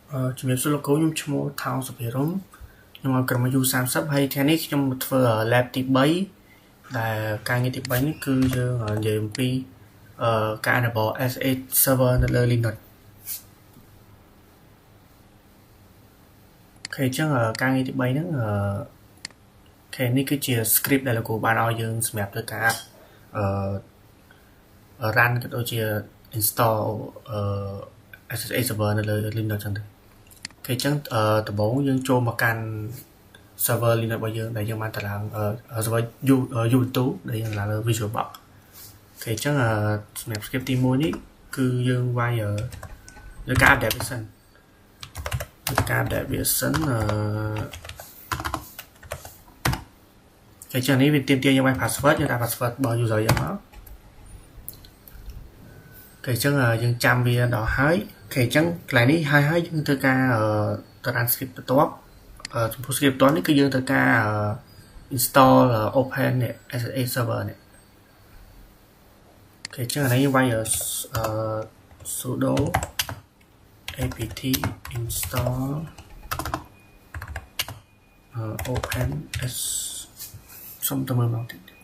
ជំរាបសួរលោកគ្រូខ្ញុំឈ្មោះថោសុភិរមខ្ញុំឲ្យក្រុមអាយុ30ហើយថ្ងៃនេះខ្ញុំធ្វើ lab ទី3ដែលការងារទី3នេះគឺយើងនិយាយអំពីការ enable SSH server នៅលើ Linux អូខេអញ្ចឹងការងារទី3ហ្នឹងអូខេនេះគឺជា script ដែលលោកគ្រូបានឲ្យយើងសម្រាប់ធ្វើការ run ក៏ដូចជា install SSH server នៅលើ Linux ចឹងទៅអូខេអញ្ចឹងដំបូងយើងចូលមកកាន់ server Linux របស់យើងដែលយើងបានតារាង server Ubuntu ដែលយើងតារាងលើ VirtualBox អូខេអញ្ចឹងសម្រាប់ script ទី1នេះគឺយើងវាយលើការ update version ការ update version អូខេអញ្ចឹងនេះវាទាមទារយើងវាយ password យើងដាក់ password របស់ user យើងមកអូខេអញ្ចឹងយើងចាំវាដល់ហើយអូខេអញ្ចឹងកន្លែងនេះហើយយើងធ្វើការតារាង script បន្ទាប់ចំពោះ script បន្ទាប់នេះគឺយើងធ្វើការ install open SSH server នេះអូខេអញ្ចឹងអានេះយើងវាយsudo apt install open s សុំទៅមើលម្ដងទៀតអូ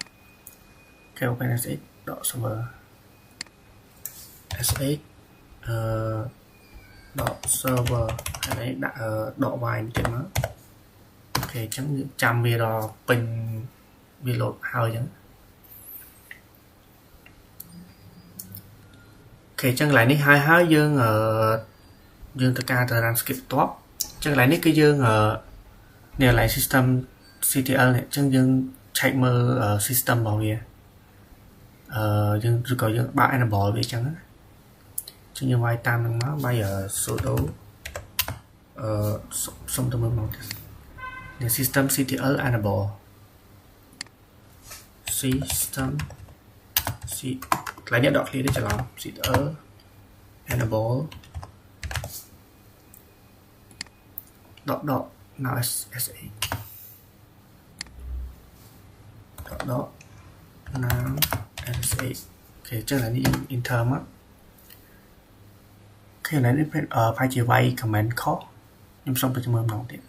ខេ open sh.server sh .server ហើយដាក់ដក y ទៀតមកអូខេអញ្ចឹងចាំវាដល់ពេញវា load ហើយអញ្ចឹងអូខេអញ្ចឹងកន្លែងនេះហើយយើងធ្វើការទៅ run script បន្ទាប់អញ្ចឹងកន្លែងនេះគឺយើងនេះកន្លែង system ctl នេះអញ្ចឹងយើង check មើល system របស់វាយើងឬក៏យើងបើក enable វាអញ្ចឹងណាអញ្ចឹងយើងវាយតាមនឹងមកវាយ sudo សុំទៅមើលមកនេះ system ctl enable system c កន្លែងនេះដក clear ទេច្រឡំ ctl enable dot now sh dot now sh អូខេអញ្ចឹងនេះយើង enter មកអូខេឥឡូវនេះប្រហែលជាវាយ comment ខុសខ្ញុំសុំទៅមើលម្ដងទៀត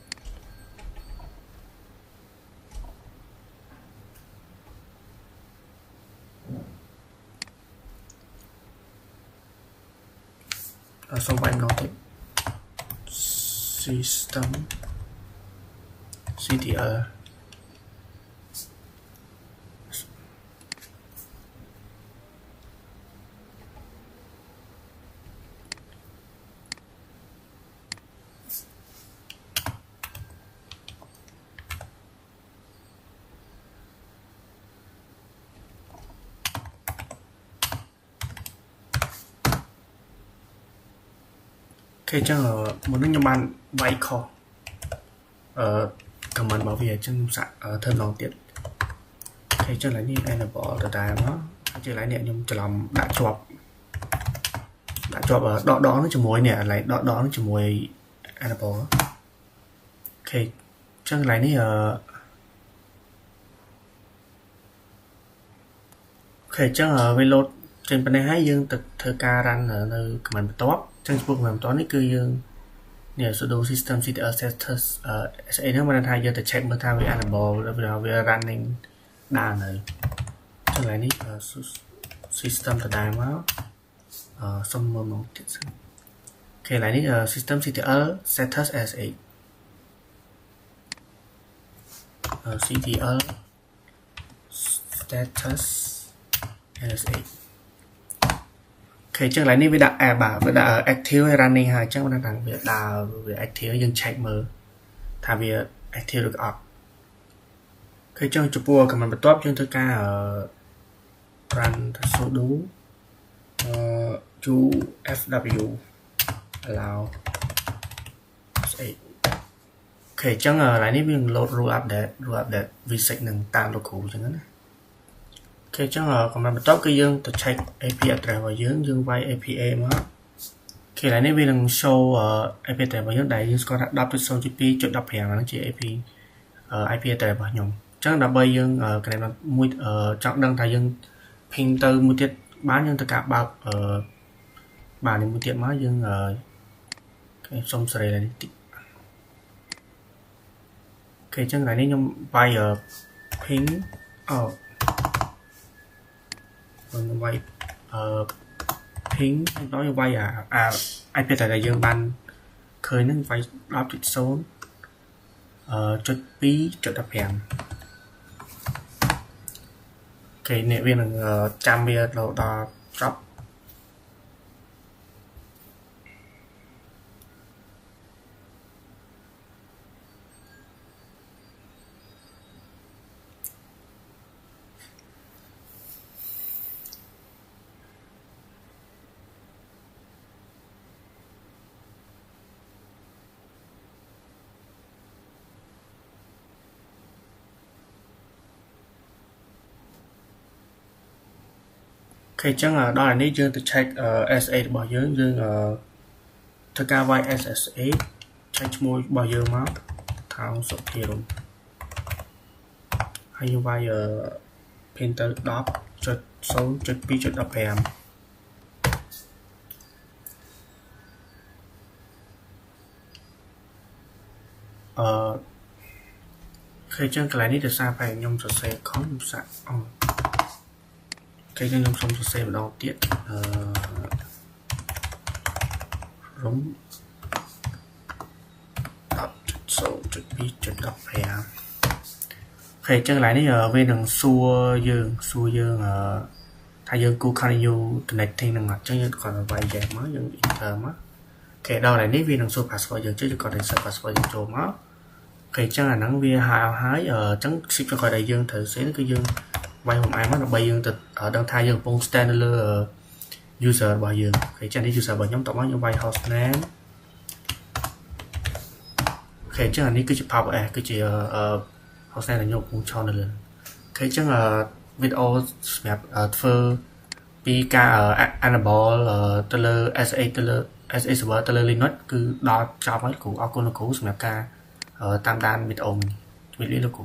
សុំវាយម្ដងទៀត system ctlអូខេអញ្ចឹងមុននេះខ្ញុំបានវាយខុសcomment របស់វាអញ្ចឹងខ្ញុំសាក់ធ្វើម្ដងទៀតអូខេអញ្ចឹងឡើយនេះ enable ដដែលមកអញ្ចឹងឡើយនេះខ្ញុំច្រឡំដាក់ជាប់ដកនោះជាមួយនេះកន្លែងដកនោះជាមួយ enable អូខេអញ្ចឹងកន្លែងនេះអូខេអញ្ចឹងវា load ចេញប៉ុណ្ណេះហើយយើងទៅធ្វើការ run នៅ comment បន្ទាប់អញ្ចឹងចំពោះ comment បន្ទាប់នេះគឺយើងនេះ sudo system ctl status SA ហ្នឹងបានថាយើងទៅ check មើលថាវា enable វា running ដើរនៅកន្លែងនេះ system ដដែលមកសុំមើលមកទៀតសិនអូខេកន្លែងនេះ system ctl status SA ctl status SAអូខេអញ្ចឹងឡើយនេះវាដាក់ វាដាក់ active ហើយ running ហើយអញ្ចឹងបានថាវាដើរវា active យើង check មើលថាវា active ឬក៏អត់អូខេអញ្ចឹងចំពោះ command បន្ទាប់យើងធ្វើការ run sudo ufw allow sh អូខេអញ្ចឹងឡើយនេះវា load rule update v6 នឹងតាមលោកគ្រូអញ្ចឹងណាអូខេអញ្ចឹងcommand បន្ទាប់គឺយើងទៅ check IP address របស់យើងវាយ APA មកអូខេឥឡូវនេះវានឹង show IP address របស់យើងដែលយើងស្គាល់ថា 10.0.2.15 ហ្នឹងជា IP address របស់ខ្ញុំអញ្ចឹងដើម្បីយើងកន្លែងមួយចង់ដឹងថាយើង ping ទៅមួយទៀតបានយើងទៅការបើកបានមួយទៀតមកយើង អូខេ សុំសេរីនេះតិចអូខេអញ្ចឹងថ្ងៃនេះខ្ញុំវាយ ping out ខ្ញុំវាយping ដល់វាយIP តែយើងបានឃើញហ្នឹងវាយ 10.0 .2.15 អូខេនេះវានឹងចាំវារហូតដល់ចប់អូខេអញ្ចឹងដល់នេះយើងទៅ check SA របស់យើងធ្វើការវាយ SSA ឆែកឈ្មោះរបស់យើងមកថោងសុធារមហើយយើងវាយ pin ទៅ 10.0.2.15 เคยเจอกន្លែងនេះទៅសារបែបខ្ញុំសរសេរខំខ្ញុំសាក់គេខ្ញុំសុំសរសេរម្ដងទៀតរំ 10.0.2.15 អូខេអញ្ចឹងកន្លែងនេះវានឹងសួរយើងថាយើងគូ continue connecting នឹងអត់អញ្ចឹងយើងគាត់វាយ yes មកយើង enter មកអូខេដល់កន្លែងនេះវានឹងសួរ password យើងចុចគាត់ reset password យើងចូលមកអូខេអញ្ចឹងអាហ្នឹងវាហើយអញ្ចឹង secret គាត់ដែលយើងត្រូវសេគឺយើងវាយខ្ញុំឯងមកដើម្បីយើងទៅដឹងថាយើងកំពុង stand នៅលើ user របស់យើងអូខេអញ្ចឹងនេះ user របស់ខ្ញុំតោះមកខ្ញុំវាយ hostname អូខេអញ្ចឹងអានេះគឺជា power s គឺជា hostname ដែលខ្ញុំកំពុងឆននៅលើអូខេអញ្ចឹងវីដេអូសម្រាប់ធ្វើពីការ enable ទៅលើ SA ទៅលើ SA server ទៅលើ Linux គឺដល់ចប់ហើយគ្រូអរគុណលោកគ្រូសម្រាប់ការតាមដានវីដេអូនេះជំរាបលាលោកគ្រូ